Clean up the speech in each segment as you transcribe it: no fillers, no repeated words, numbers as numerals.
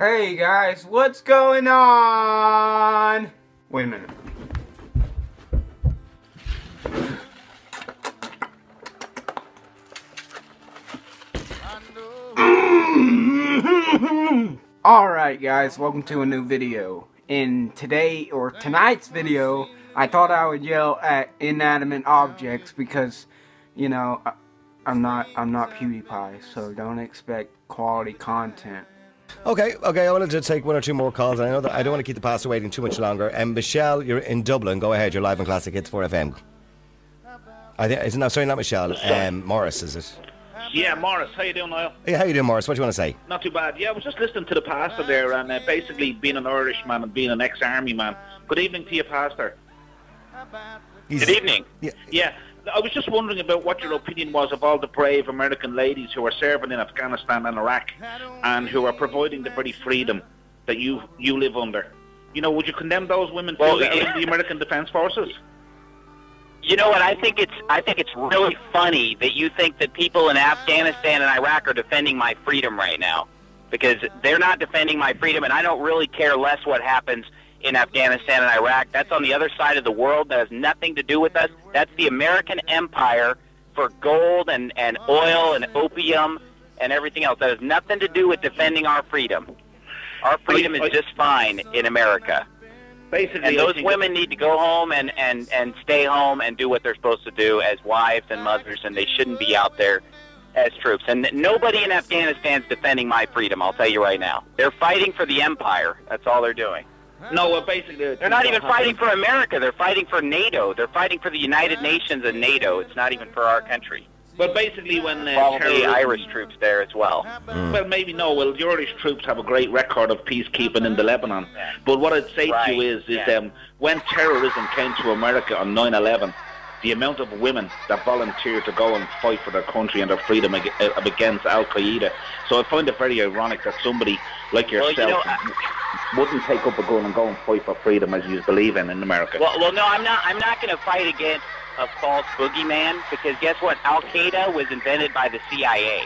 Hey guys, what's going on? Wait a minute. Alright guys, welcome to a new video. In tonight's video, I thought I would yell at inanimate objects because, you know, I'm not PewDiePie, so don't expect quality content. Okay, I wanted to take one or two more calls. I know that I don't want to keep the pastor waiting too much longer. Michelle, you're in Dublin. Go ahead, you're live on Classic Hits 4FM. Sorry, not Michelle. Morris, is it? Yeah, Morris. How you doing, Niall? Yeah, how you doing, Morris? What do you want to say? Not too bad. Yeah, I was just listening to the pastor there, and basically being an Irishman and being an ex-army man. Good evening to you, pastor. Good evening. Yeah. I was just wondering about what your opinion was of all the brave American ladies who are serving in Afghanistan and Iraq and who are providing the very freedom that you live under. You know, would you condemn those women in the American Defense Forces? You know what? I think it's really funny that you think that people in Afghanistan and Iraq are defending my freedom right now, because they're not defending my freedom, and I don't really care less what happens in Afghanistan and Iraq. That's on the other side of the world. That has nothing to do with us. That's the American empire for gold and oil and opium and everything else. That has nothing to do with defending our freedom. Our freedom is just fine in America. Basically, and those women need to go home and stay home and do what they're supposed to do as wives and mothers, and they shouldn't be out there as troops. And nobody in Afghanistan is defending my freedom, I'll tell you right now. They're fighting for the empire. That's all they're doing. No, well, basically... They're not even fighting for America. They're fighting for NATO. They're fighting for the United Nations and NATO. It's not even for our country. But basically when... Probably Irish troops there as well. Well, maybe no. Well, the Irish troops have a great record of peacekeeping in the Lebanon. But what I'd say to you is when terrorism came to America on 9/11, the amount of women that volunteered to go and fight for their country and their freedom against Al-Qaeda. So I find it very ironic that somebody like yourself wouldn't take up a gun and go and fight for freedom as you believe in America. Well, no, I'm not going to fight against a false boogeyman, because guess what? Al-Qaeda was invented by the CIA.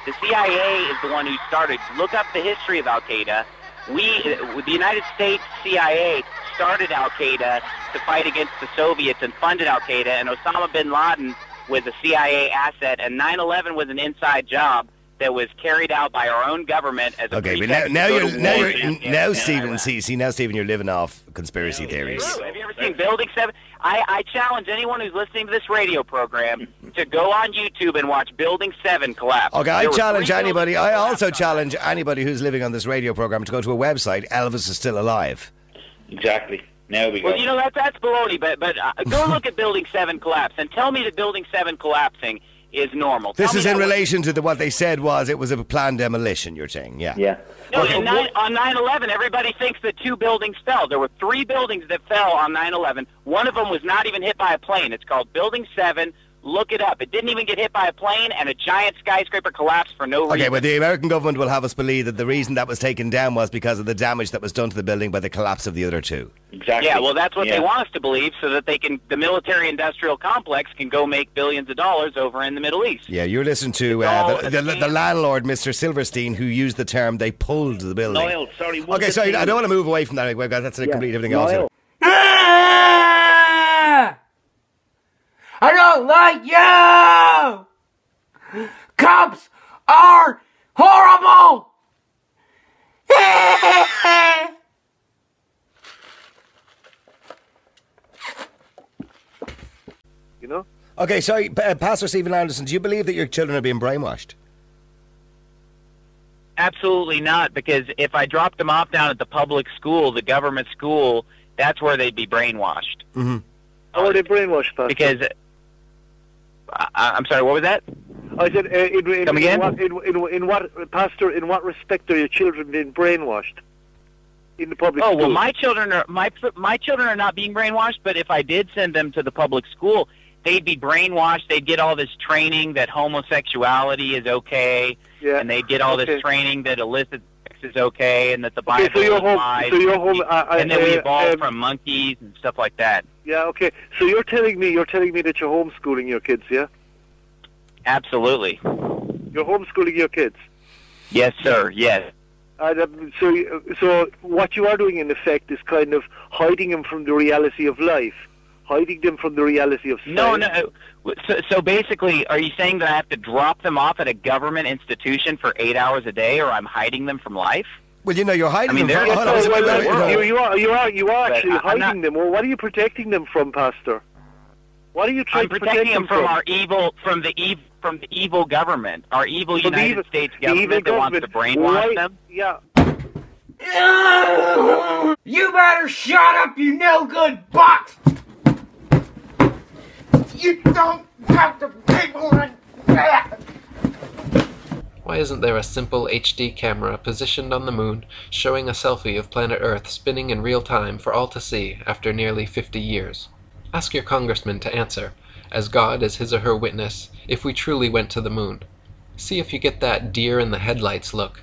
The CIA is the one who started. Look up the history of Al-Qaeda. The United States CIA started Al-Qaeda to fight against the Soviets and funded Al-Qaeda, and Osama bin Laden was a CIA asset, and 9/11 was an inside job that was carried out by our own government as a pretext. Now, Stephen, you're living off conspiracy theories. Have you ever seen Building 7? I challenge anyone who's listening to this radio program to go on YouTube and watch Building 7 collapse. Okay, I also challenge anybody who's living on this radio program to go to a website. Elvis is still alive. Exactly. Now we go. Well, you know, that's baloney, but go look at Building 7 collapse and tell me that Building 7 collapsing is normal. This is in relation to what they said it was a planned demolition, you're saying, yeah. Yeah. No, on 9/11, everybody thinks that 2 buildings fell. There were 3 buildings that fell on 9/11. One of them was not even hit by a plane. It's called Building 7. Look it up. It didn't even get hit by a plane, and a giant skyscraper collapsed for no reason. Okay, but the American government will have us believe that the reason that was taken down was because of the damage that was done to the building by the collapse of the other 2. Exactly. Yeah, well, that's what they want us to believe, so that the military-industrial complex can go make billions of dollars over in the Middle East. Yeah, you're listening to the landlord, Mr. Silverstein, who used the term "they pulled the building." Niall, sorry. Okay, sorry, I don't want to move away from that. That's a complete everything else. I don't like you! Cops are horrible! You know? Okay, sorry, Pastor Stephen Anderson, do you believe that your children are being brainwashed? Absolutely not, because if I dropped them off down at the public school, the government school, that's where they'd be brainwashed. Mm-hmm. How are they brainwashed, Pastor? Because... I'm sorry, what was that? I said, Come again? In what respect are your children being brainwashed in the public school? Oh, well, my children are not being brainwashed, but if I did send them to the public school, they'd be brainwashed. They'd get all this training that homosexuality is okay, and they'd get all this training that illicit sex is okay, and that the Bible is lies, and then we evolved from monkeys and stuff like that. Yeah, okay. So you're telling me that you're homeschooling your kids, yeah? Absolutely. You're homeschooling your kids? Yes, sir. Yes. So what you are doing, in effect, is kind of hiding them from the reality of life, hiding them from the reality of science. No. So basically, are you saying that I have to drop them off at a government institution for 8 hours a day, or I'm hiding them from life? Well, you're hiding them from... You are actually hiding them. Well, what are you protecting them from, Pastor? What are you trying to protect them from? From the evil government, our evil United States government that wants to brainwash them. Yeah. You better shut up, you no good butt! You don't have to people like that! Why isn't there a simple HD camera positioned on the moon showing a selfie of planet Earth spinning in real time for all to see after nearly 50 years? Ask your congressman to answer, as God is his or her witness, if we truly went to the moon. See if you get that deer in the headlights look